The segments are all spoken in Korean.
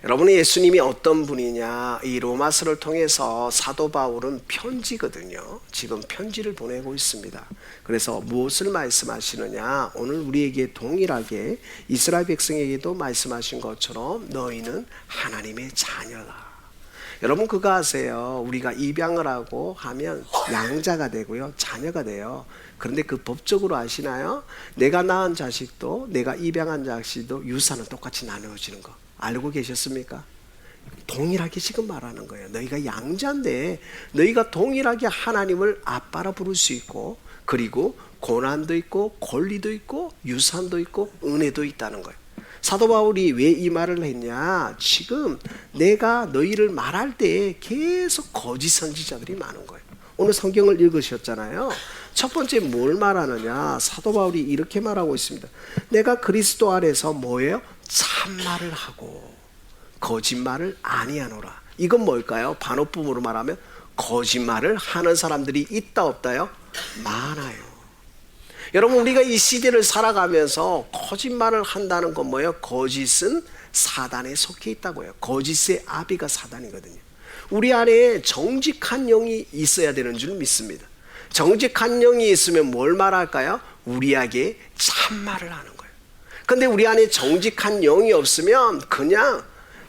여러분이 예수님이 어떤 분이냐, 이 로마서를 통해서 사도 바울은 편지거든요. 지금 편지를 보내고 있습니다. 그래서 무엇을 말씀하시느냐, 오늘 우리에게 동일하게 이스라엘 백성에게도 말씀하신 것처럼 너희는 하나님의 자녀다. 여러분 그거 아세요? 우리가 입양을 하고 하면 양자가 되고요, 자녀가 돼요. 그런데 그 법적으로 아시나요? 내가 낳은 자식도 내가 입양한 자식도 유산은 똑같이 나누어지는 거 알고 계셨습니까? 동일하게 지금 말하는 거예요. 너희가 양자인데 너희가 동일하게 하나님을 아빠라 부를 수 있고, 그리고 고난도 있고 권리도 있고 유산도 있고 은혜도 있다는 거예요. 사도 바울이 왜 이 말을 했냐? 지금 내가 너희를 말할 때 계속 거짓 선지자들이 많은 거예요. 오늘 성경을 읽으셨잖아요. 첫 번째 뭘 말하느냐? 사도 바울이 이렇게 말하고 있습니다. 내가 그리스도 안에서 뭐예요? 참말을 하고 거짓말을 아니하노라. 이건 뭘까요? 반어법으로 말하면 거짓말을 하는 사람들이 있다 없다요? 많아요. 여러분 우리가 이 시대를 살아가면서 거짓말을 한다는 건 뭐예요? 거짓은 사단에 속해 있다고요. 거짓의 아비가 사단이거든요. 우리 안에 정직한 영이 있어야 되는 줄 믿습니다. 정직한 영이 있으면 뭘 말할까요? 우리에게 참말을 하는 거예요. 근데 우리 안에 정직한 영이 없으면 그냥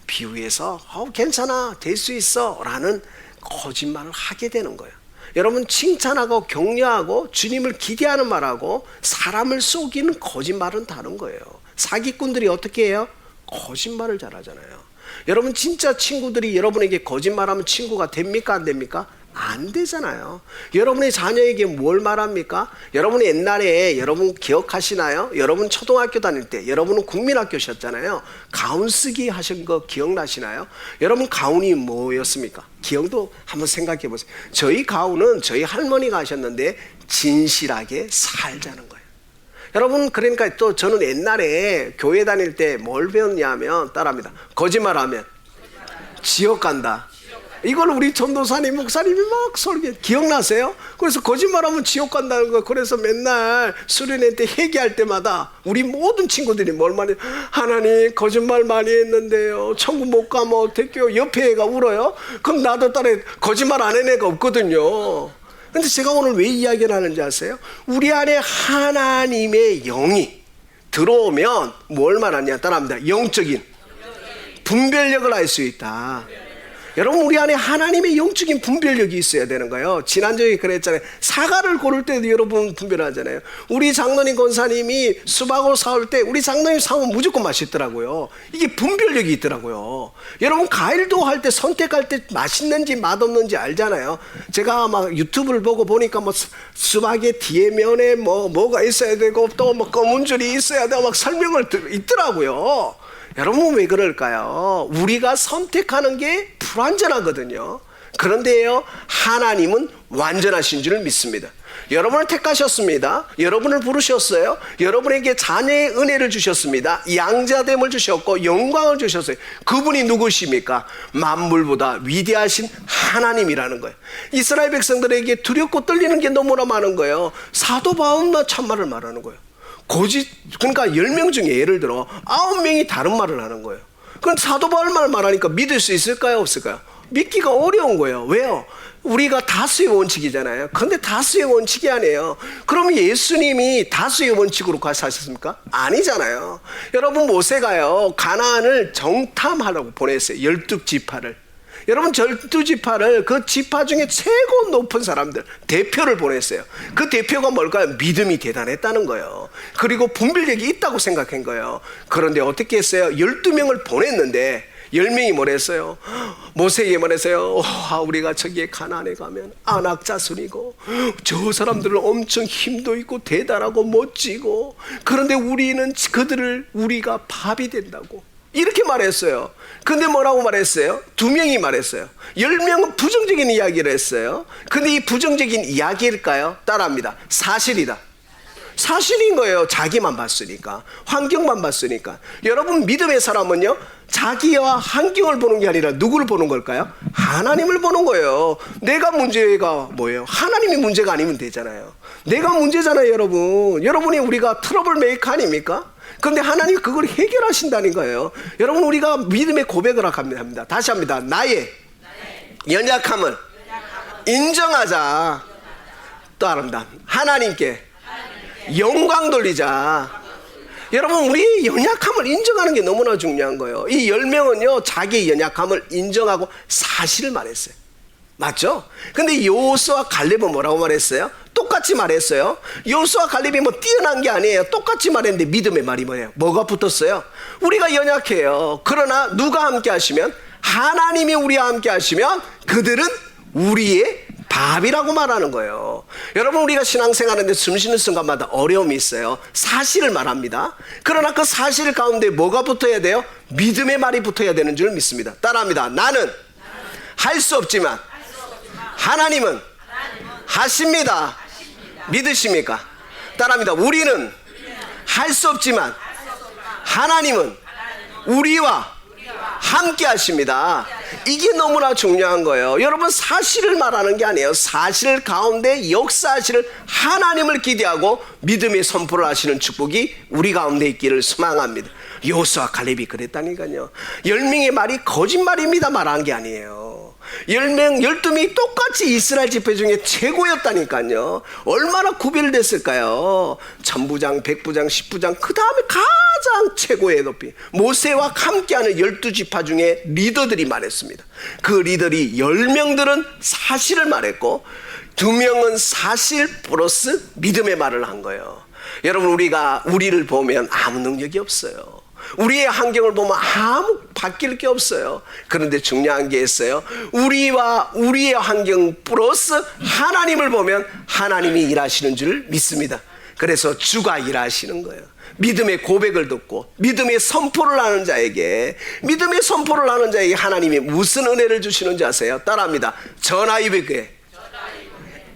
비유해서 괜찮아, 될 수 있어 라는 거짓말을 하게 되는 거예요. 여러분 칭찬하고 격려하고 주님을 기대하는 말하고 사람을 속이는 거짓말은 다른 거예요. 사기꾼들이 어떻게 해요? 거짓말을 잘하잖아요. 여러분 진짜 친구들이 여러분에게 거짓말하면 친구가 됩니까? 안 됩니까? 안 되잖아요. 여러분의 자녀에게 뭘 말합니까? 여러분이 옛날에 여러분 기억하시나요? 여러분 초등학교 다닐 때 여러분은 국민학교셨잖아요. 가운 쓰기 하신 거 기억나시나요? 여러분 가운이 뭐였습니까? 기억도 한번 생각해 보세요. 저희 가운은 저희 할머니가 하셨는데 진실하게 살자는 거예요. 여러분 그러니까 또 저는 옛날에 교회 다닐 때 뭘 배웠냐면 따라합니다. 거짓말하면 지옥 간다. 이걸 우리 전도사님 목사님이 막 설계 기억나세요? 그래서 거짓말하면 지옥 간다는 거. 그래서 맨날 수련회 때 회개할 때마다 우리 모든 친구들이 뭘 말해? 하나님 거짓말 많이 했는데요, 천국 못 가면 어떡해요? 옆에 애가 울어요. 그럼 나도 따라 거짓말 안 한 애가 없거든요. 근데 제가 오늘 왜 이야기를 하는지 아세요? 우리 안에 하나님의 영이 들어오면 뭘 말하냐? 따라합니다. 영적인 분별력을 알 수 있다. 여러분 우리 안에 하나님의 영적인 분별력이 있어야 되는 거예요. 지난주에 그랬잖아요. 사과를 고를 때도 여러분 분별하잖아요. 우리 장로님 권사님이 수박을 사올 때 우리 장로님 사오면 무조건 맛있더라고요. 이게 분별력이 있더라고요. 여러분 과일도 할 때 선택할 때 맛있는지 맛없는지 알잖아요. 제가 막 유튜브를 보고 보니까 뭐 수박의 뒤에 면에 뭐가 있어야 되고 또 뭐 검은 줄이 있어야 되고 막 설명을 있더라고요. 여러분 왜 그럴까요? 우리가 선택하는 게 불완전하거든요. 그런데요, 하나님은 완전하신 줄 믿습니다. 여러분을 택하셨습니다. 여러분을 부르셨어요. 여러분에게 자녀의 은혜를 주셨습니다. 양자됨을 주셨고 영광을 주셨어요. 그분이 누구십니까? 만물보다 위대하신 하나님이라는 거예요. 이스라엘 백성들에게 두렵고 떨리는 게 너무나 많은 거예요. 사도 바울만 참말을 말하는 거예요. 그러니까 10명 중에 예를 들어 9명이 다른 말을 하는 거예요. 그럼 사도 바울만 말하니까 믿을 수 있을까요? 없을까요? 믿기가 어려운 거예요. 왜요? 우리가 다수의 원칙이잖아요. 그런데 다수의 원칙이 아니에요. 그럼 예수님이 다수의 원칙으로 사셨습니까? 아니잖아요. 여러분 모세가요 가나안을 정탐하라고 보냈어요. 12지파를. 여러분 12지파를 그 지파 중에 최고 높은 사람들 대표를 보냈어요. 그 대표가 뭘까요? 믿음이 대단했다는 거예요. 그리고 분별력이 있다고 생각한 거예요. 그런데 어떻게 했어요? 12명을 보냈는데 10명이 뭐랬어요? 모세에게 말했어요. 우리가 저기에 가나안에 가면 안악자손이고 저 사람들은 엄청 힘도 있고 대단하고 멋지고, 그런데 우리는 그들을 우리가 밥이 된다고 이렇게 말했어요. 근데 뭐라고 말했어요? 2명이 말했어요. 10명은 부정적인 이야기를 했어요. 근데 이 부정적인 이야기일까요? 따라합니다. 사실이다. 사실인 거예요. 자기만 봤으니까, 환경만 봤으니까. 여러분 믿음의 사람은요 자기와 환경을 보는 게 아니라 누구를 보는 걸까요? 하나님을 보는 거예요. 내가 문제가 뭐예요? 하나님이 문제가 아니면 되잖아요. 내가 문제잖아요, 여러분. 여러분이 우리가 트러블 메이커 아닙니까? 그런데 하나님이 그걸 해결하신다는 거예요. 여러분, 우리가 믿음의 고백을 합니다. 다시 합니다. 나의 연약함을 인정하자. 또 합니다. 하나님께 영광 돌리자. 여러분, 우리의 연약함을 인정하는 게 너무나 중요한 거예요. 이 10명은요 자기의 연약함을 인정하고 사실을 말했어요. 맞죠? 근데 여호수아와 갈렙은 뭐라고 말했어요? 똑같이 말했어요. 여호수아와 갈렙이 뭐 뛰어난 게 아니에요. 똑같이 말했는데 믿음의 말이 뭐예요? 뭐가 붙었어요? 우리가 연약해요. 그러나 누가 함께 하시면? 하나님이 우리와 함께 하시면 그들은 우리의 밥이라고 말하는 거예요. 여러분, 우리가 신앙생활하는데 숨 쉬는 순간마다 어려움이 있어요. 사실을 말합니다. 그러나 그 사실 가운데 뭐가 붙어야 돼요? 믿음의 말이 붙어야 되는 줄 믿습니다. 따라합니다. 나는 할 수 없지만 하나님은 하십니다. 믿으십니까? 따라합니다. 우리는 할 수 없지만 하나님은 우리와 함께 하십니다. 이게 너무나 중요한 거예요. 여러분, 사실을 말하는 게 아니에요. 사실 가운데 역사하시는 하나님을 기대하고 믿음의 선포를 하시는 축복이 우리 가운데 있기를 소망합니다. 여호수아와 갈렙이 그랬다니까요. 10명의 말이 거짓말입니다 말한 게 아니에요. 10명, 12명이 똑같이 이스라엘 지파 중에 최고였다니까요. 얼마나 구별됐을까요? 천부장, 백부장, 십부장, 그 다음에 가장 최고의 높이 모세와 함께하는 12지파 중에 리더들이 말했습니다. 그 리더리 10명들은 사실을 말했고 2명은 사실 플러스 믿음의 말을 한 거예요. 여러분, 우리를 보면 아무 능력이 없어요. 우리의 환경을 보면 아무 바뀔 게 없어요. 그런데 중요한 게 있어요. 우리와 우리의 환경 플러스 하나님을 보면 하나님이 일하시는 줄 믿습니다. 그래서 주가 일하시는 거예요. 믿음의 고백을 듣고 믿음의 선포를 하는 자에게, 믿음의 선포를 하는 자에게 하나님이 무슨 은혜를 주시는지 아세요? 따라합니다. 전화위복에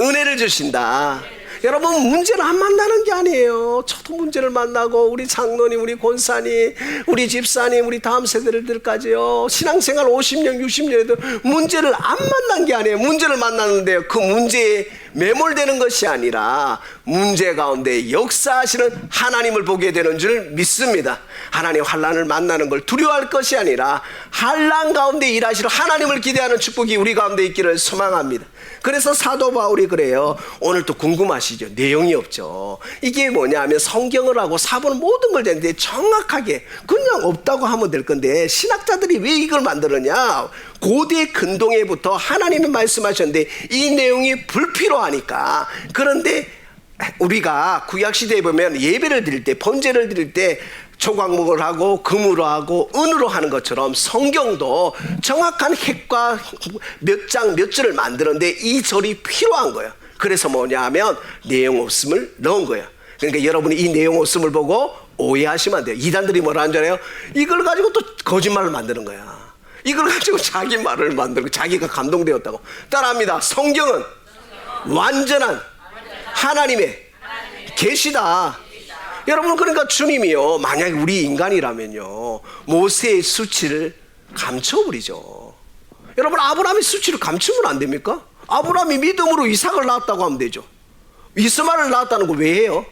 은혜를 주신다. 여러분, 문제를 안 만나는 게 아니에요. 저도 문제를 만나고 우리 장로님, 우리 권사님, 우리 집사님, 우리 다음 세대들까지요. 신앙생활 50년, 60년에도 문제를 안 만난 게 아니에요. 문제를 만났는데요. 그 문제에 매몰되는 것이 아니라 문제 가운데 역사하시는 하나님을 보게 되는 줄 믿습니다. 하나님 환난을 만나는 걸 두려워할 것이 아니라 환난 가운데 일하시는 하나님을 기대하는 축복이 우리 가운데 있기를 소망합니다. 그래서 사도 바울이 그래요. 오늘 또 궁금하시죠? 내용이 없죠. 이게 뭐냐면 성경을 하고 사본은 모든 걸 되는데 정확하게 그냥 없다고 하면 될 건데 신학자들이 왜 이걸 만들었냐? 고대 근동에부터 하나님이 말씀하셨는데 이 내용이 불필요하니까. 그런데 우리가 구약시대에 보면 예배를 드릴 때, 번제를 드릴 때 조각목을 하고 금으로 하고 은으로 하는 것처럼 성경도 정확한 핵과 몇 장 몇 줄을 만드는데 이 절이 필요한 거예요. 그래서 뭐냐 하면 내용 없음을 넣은 거예요. 그러니까 여러분이 이 내용 없음을 보고 오해하시면 안 돼요. 이단들이 뭐라 하는 줄 알아요? 이걸 가지고 또 거짓말을 만드는 거야. 이걸 가지고 자기 말을 만들고 자기가 감동되었다고. 따라합니다. 성경은 완전한 하나님의 계시다. 여러분, 그러니까 주님이요, 만약에 우리 인간이라면요 모세의 수치를 감춰버리죠. 여러분, 아브라함의 수치를 감추면 안 됩니까? 아브라함이 믿음으로 이삭을 낳았다고 하면 되죠. 이스마엘을 낳았다는 거 왜 해요?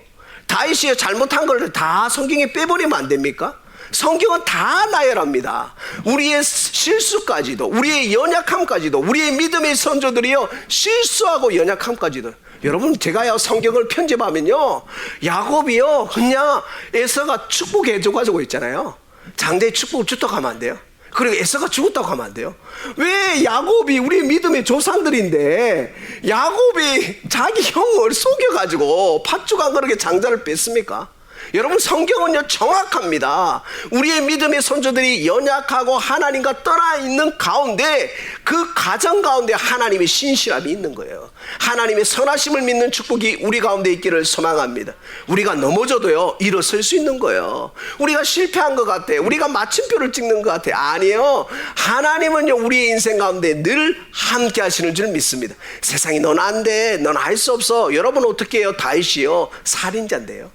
다윗이 잘못한 걸 다 성경에 빼버리면 안 됩니까? 성경은 다 나열합니다. 우리의 실수까지도, 우리의 연약함까지도, 우리의 믿음의 선조들이요 실수하고 연약함까지도. 여러분, 제가요 성경을 편집하면요 야곱이요 그냥 에서가 축복해줘가지고 있잖아요. 장대의 축복을 주떡하면 안 돼요. 그리고 에서가 죽었다고 하면 안 돼요. 왜 야곱이 우리 믿음의 조상들인데 야곱이 자기 형을 속여가지고 팥죽 한 그릇에 장자를 뺐습니까? 여러분, 성경은요 정확합니다. 우리의 믿음의 선조들이 연약하고 하나님과 떠나 있는 가운데 그 가정 가운데 하나님의 신실함이 있는 거예요. 하나님의 선하심을 믿는 축복이 우리 가운데 있기를 소망합니다. 우리가 넘어져도요 일어설 수 있는 거예요. 우리가 실패한 것 같아, 우리가 마침표를 찍는 것 같아. 아니에요. 하나님은요 우리의 인생 가운데 늘 함께 하시는 줄 믿습니다. 세상이 넌 안 돼, 넌 할 수 없어. 여러분 어떻게 해요? 다윗이요 살인자인데요.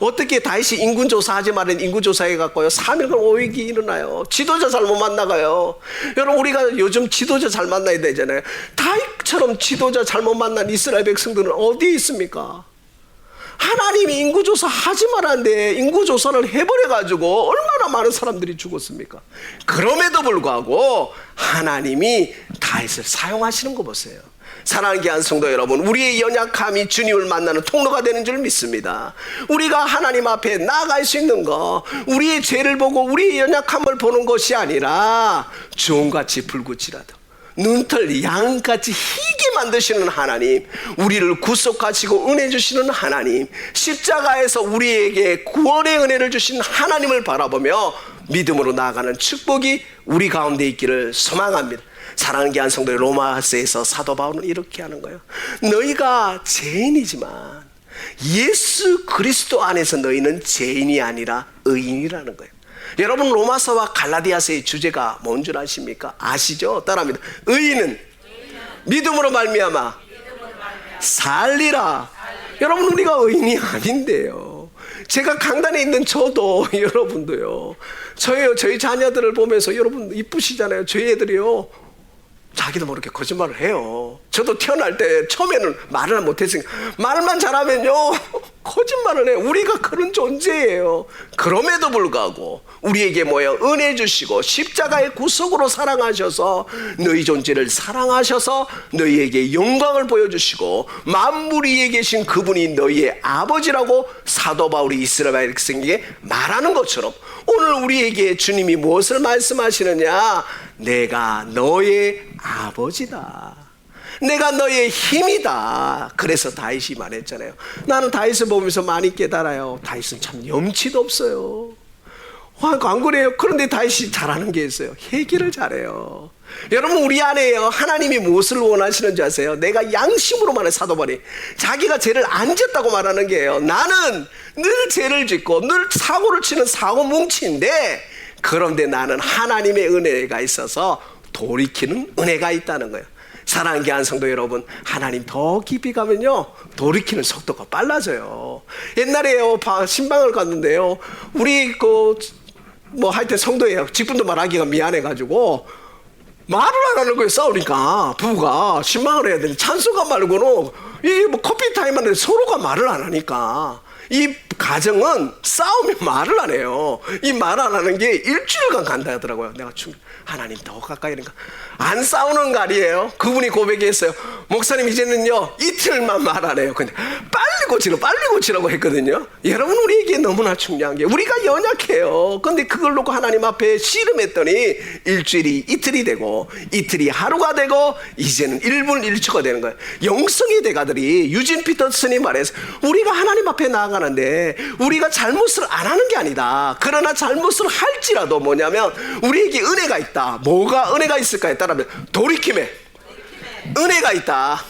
어떻게 다윗이 인군조사하지 말은 인군조사해갖고요 3일간 5일이 일어나요. 지도자 잘못 만나가요. 여러분 우리가 요즘 지도자 잘 만나야 되잖아요. 다윗처럼 지도자 잘못 만난 이스라엘 백성들은 어디에 있습니까? 하나님이 인구조사 하지 말았는데 인구조사를 해버려가지고 얼마나 많은 사람들이 죽었습니까? 그럼에도 불구하고 하나님이 다윗을 사용하시는 거 보세요. 사랑하는 귀한 성도 여러분, 우리의 연약함이 주님을 만나는 통로가 되는 줄 믿습니다. 우리가 하나님 앞에 나아갈 수 있는 거, 우리의 죄를 보고 우리의 연약함을 보는 것이 아니라 주홍같이 불꽃이라도 눈털 양같이 희게 만드시는 하나님, 우리를 구속하시고 은혜 주시는 하나님, 십자가에서 우리에게 구원의 은혜를 주신 하나님을 바라보며 믿음으로 나아가는 축복이 우리 가운데 있기를 소망합니다. 사랑하는 귀한 성도의 로마서에서 사도 바울은 이렇게 하는 거예요. 너희가 죄인이지만 예수 그리스도 안에서 너희는 죄인이 아니라 의인이라는 거예요. 여러분 로마서와 갈라디아서의 주제가 뭔 줄 아십니까? 아시죠? 따라합니다. 의인은 믿음으로 말미암아 살리라. 여러분 우리가 의인이 아닌데요. 제가 강단에 있는 저도 여러분도요. 저희 자녀들을 보면서 여러분 이쁘시잖아요. 저희 애들이요. 자기도 모르게 거짓말을 해요. 저도 태어날 때 처음에는 말을 못했으니까 말만 잘하면요 거짓말을 해요. 우리가 그런 존재예요. 그럼에도 불구하고 우리에게 뭐예요? 은혜 주시고 십자가의 구속으로 사랑하셔서 너희 존재를 사랑하셔서 너희에게 영광을 보여주시고 만물 위에 계신 그분이 너희의 아버지라고 사도 바울이 이스라엘 백성에게 말하는 것처럼 오늘 우리에게 주님이 무엇을 말씀하시느냐? 내가 너의 아버지다. 내가 너의 힘이다. 그래서 다윗이 말했잖아요. 나는 다윗을 보면서 많이 깨달아요. 다윗은 참 염치도 없어요. 안 그래요? 그런데 다윗이 잘하는 게 있어요. 회개를 잘해요. 여러분 우리 안에요 하나님이 무엇을 원하시는지 아세요? 내가 양심으로 말해 사도 바울이 자기가 죄를 안 짓다고 말하는 게예요. 나는 늘 죄를 짓고 늘 사고를 치는 사고 뭉치인데 그런데 나는 하나님의 은혜가 있어서 돌이키는 은혜가 있다는 거예요. 사랑하는 귀한 성도 여러분, 하나님 더 깊이 가면요 돌이키는 속도가 빨라져요. 옛날에요 신방을 갔는데요 우리 하여튼 성도예요. 직분도 말하기가 미안해가지고 말을 안 하는 거예요. 싸우니까 부부가 신방을 해야 되는데 찬송가 말고는 이 커피 타임 하는데 서로가 말을 안 하니까 이 가정은 싸우면 말을 안 해요. 이 말 안 하는 게 일주일간 간다 하더라고요. 내가 하나님 더 가까이 하니까 안 싸우는 날이에요. 그분이 고백했어요. 목사님 이제는요 이틀만 말 안 해요. 근데 빨리 고치라고 했거든요. 여러분 우리에게 너무나 중요한 게 우리가 연약해요. 근데 그걸 놓고 하나님 앞에 씨름했더니 일주일이 이틀이 되고 이틀이 하루가 되고 이제는 1분 1초가 되는 거예요. 영성의 대가들이 유진 피터슨이 말해서 우리가 하나님 앞에 나아가는데 우리가 잘못을 안 하는 게 아니다. 그러나 잘못을 할지라도 뭐냐면 우리에게 은혜가 있다. 뭐가 은혜가 있을까요? 따라하면 돌이킴에 은혜가 있다.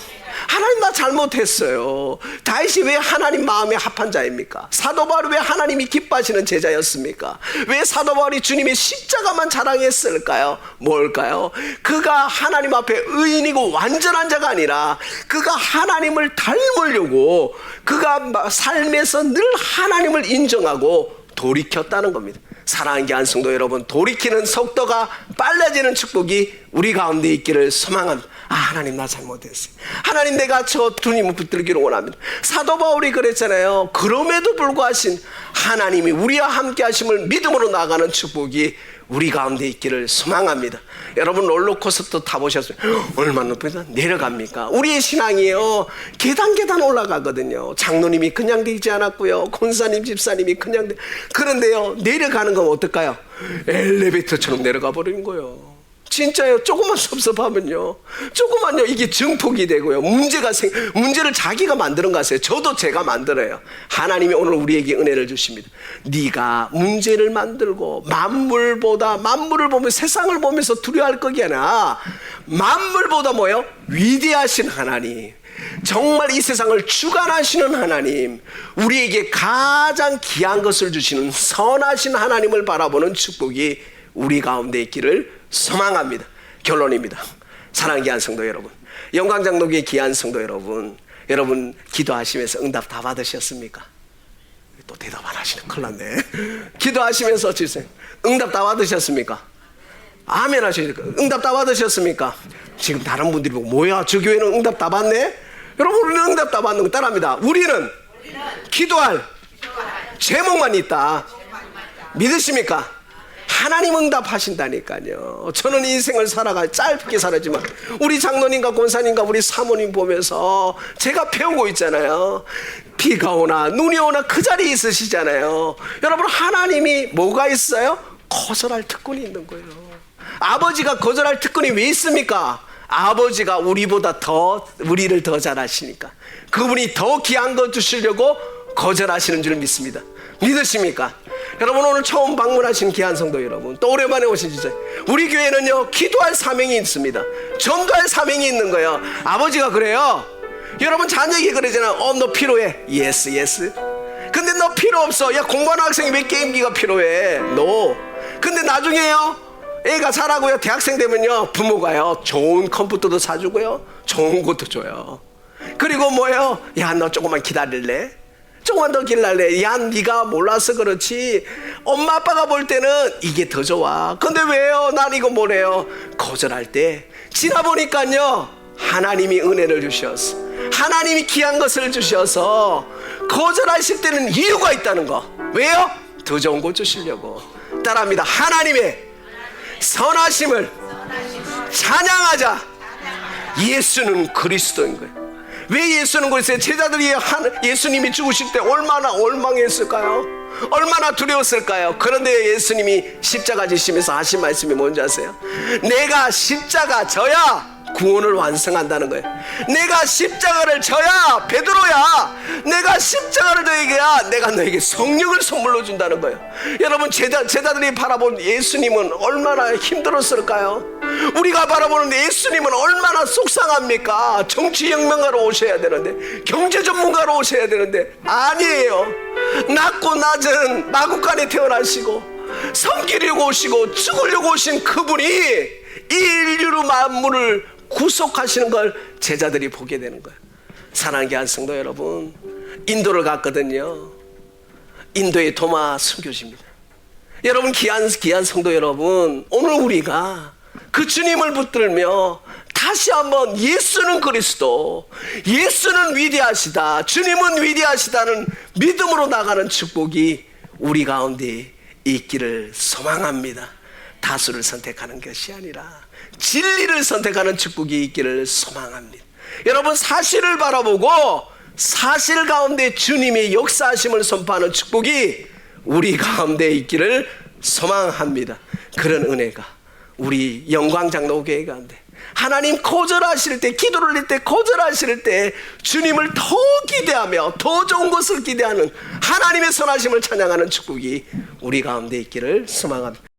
하나님 나 잘못했어요. 다윗이 왜 하나님 마음에 합한 자입니까? 사도 바울이 왜 하나님이 기뻐하시는 제자였습니까? 왜 사도 바울이 주님의 십자가만 자랑했을까요? 뭘까요? 그가 하나님 앞에 의인이고 완전한 자가 아니라 그가 하나님을 닮으려고 그가 삶에서 늘 하나님을 인정하고 돌이켰다는 겁니다. 사랑하는 귀한 성도 여러분, 돌이키는 속도가 빨라지는 축복이 우리 가운데 있기를 소망합니다. 하나님 나 잘못했어요. 하나님 내가 저 주님을 붙들기를 원합니다. 사도 바울이 그랬잖아요. 그럼에도 불구하신 하나님이 우리와 함께 하심을 믿음으로 나아가는 축복이 우리 가운데 있기를 소망합니다. 여러분 롤러코스터 타보셨어요? 얼마나 높이다 내려갑니까? 우리의 신앙이요 계단 올라가거든요. 장로님이 그냥 되지 않았고요, 권사님 집사님이 그냥 그런데요 내려가는 건 어떨까요? 엘리베이터처럼 내려가 버리는 거예요. 진짜요. 조금만 섭섭하면요 조금만요 이게 증폭이 되고요 문제를 자기가 만드는 거 아세요? 저도 제가 만들어요. 하나님이 오늘 우리에게 은혜를 주십니다. 네가 문제를 만들고 만물을 보면 세상을 보면서 두려워할 거기 아니라 만물보다 뭐예요? 위대하신 하나님, 정말 이 세상을 주관하시는 하나님, 우리에게 가장 귀한 것을 주시는 선하신 하나님을 바라보는 축복이 우리 가운데 있기를 소망합니다. 결론입니다. 사랑하는 귀한 성도 여러분, 영광장로교회 귀한 성도 여러분 기도하시면서 응답 다 받으셨습니까? 또 대답 안 하시네. 큰일 났네. 기도하시면서 주세요. 응답 다 받으셨습니까? 아멘 하시니까. 응답 다 받으셨습니까? 지금 다른 분들이 보고 뭐야 저 교회는 응답 다 받네? 여러분 우리는 응답 다 받는 거 따라합니다. 우리는 기도할 제목만 있다. 믿으십니까? 하나님 응답하신다니까요. 저는 인생을 짧게 살았지만 우리 장로님과 권사님과 우리 사모님 보면서 제가 배우고 있잖아요. 비가 오나 눈이 오나 그 자리에 있으시잖아요. 여러분 하나님이 뭐가 있어요? 거절할 특권이 있는 거예요. 아버지가 거절할 특권이 왜 있습니까? 아버지가 우리를 더 잘 아시니까 그분이 더 귀한 것 주시려고 거절하시는 줄 믿습니다. 믿으십니까? 여러분 오늘 처음 방문하신 귀한 성도 여러분, 또 오랜만에 오신 주제, 우리 교회는요 기도할 사명이 있습니다. 전도할 사명이 있는 거예요. 아버지가 그래요. 여러분 자녀에게 그러잖아요. 너 필요해. 예스 예스. 근데 너 필요 없어. 야 공부하는 학생이 왜 게임기가 필요해? 노. 근데 나중에요 애가 자라고요 대학생 되면요 부모가요 좋은 컴퓨터도 사주고요 좋은 것도 줘요. 그리고 뭐예요? 야 너 조금만 기다릴래? 조금만 더 기다릴래? 야 네가 몰라서 그렇지 엄마 아빠가 볼 때는 이게 더 좋아. 근데 왜요? 난 이거 뭐래요? 거절할 때 지나보니까요 하나님이 은혜를 주셔서 하나님이 귀한 것을 주셔서 거절하실 때는 이유가 있다는 거. 왜요? 더 좋은 거 주시려고. 따라합니다. 하나님의 선하심을 찬양하자. 예수는 그리스도인 거예요. 왜 예수는 그리스도예요? 제자들이 예수님이 죽으실 때 얼마나 원망했을까요? 얼마나 두려웠을까요? 그런데 예수님이 십자가 지시면서 하신 말씀이 뭔지 아세요? 내가 십자가 져야 구원을 완성한다는 거예요. 내가 십자가를 져야 베드로야 내가 십자가를 져야 내가 너에게 성령을 선물로 준다는 거예요. 여러분 제자들이 바라본 예수님은 얼마나 힘들었을까요? 우리가 바라보는 예수님은 얼마나 속상합니까? 정치혁명가로 오셔야 되는데 경제 전문가로 오셔야 되는데 아니에요. 낮고 낮은 마구간에 태어나시고 섬기려고 오시고 죽으려고 오신 그분이 이 인류로 만물을 구속하시는 걸 제자들이 보게 되는 거예요. 사랑하는 귀한 성도 여러분, 인도를 갔거든요. 인도의 도마 선교지입니다. 여러분 귀한 성도 여러분, 오늘 우리가 그 주님을 붙들며 다시 한번 예수는 그리스도, 예수는 위대하시다, 주님은 위대하시다는 믿음으로 나가는 축복이 우리 가운데 있기를 소망합니다. 다수를 선택하는 것이 아니라 진리를 선택하는 축복이 있기를 소망합니다. 여러분 사실을 바라보고 사실 가운데 주님의 역사하심을 선포하는 축복이 우리 가운데 있기를 소망합니다. 그런 은혜가 우리 영광장로교회 가운데 하나님 거절하실 때, 기도를 할 때 거절하실 때 주님을 더 기대하며 더 좋은 것을 기대하는 하나님의 선하심을 찬양하는 축복이 우리 가운데 있기를 소망합니다.